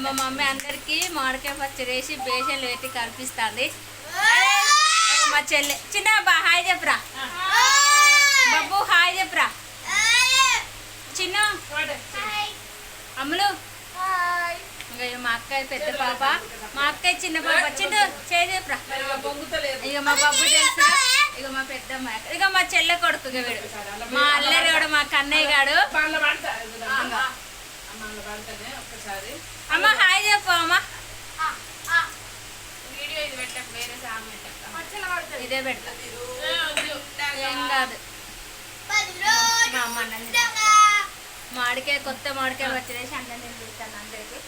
మా మమ్మీ అందరికి మామిడికాయ పచ్చడి వేసి బేసన్లు పెట్టి కల్పిస్తుంది. మా చెల్లె చిన్న హాయ్ చెప్పురా బాబు, హాయ్ చెప్పురా చిన్న అమ్ములు. ఇంకా మా అక్కయ్య పెద్ద పాప, మా అక్కయ్య చిన్న పాప. చిన్న చెప్పురా. ఇక మా బాబు తెలుసు, ఇక మా పెద్దమ్మ, ఇక మా చెల్లె కొడుకు వీడు, మా అల్లరి కూడా మా కన్నయ్య గాడు. అమ్మ హాయ్ చెప్పు అమ్మ. ఇదే పెడతా, ఏం కాదు. మా అమ్మ మామిడికాయ, కొత్త మామిడికాయ వచ్చేసి అన్నం నేను చూస్తాను అందరికి.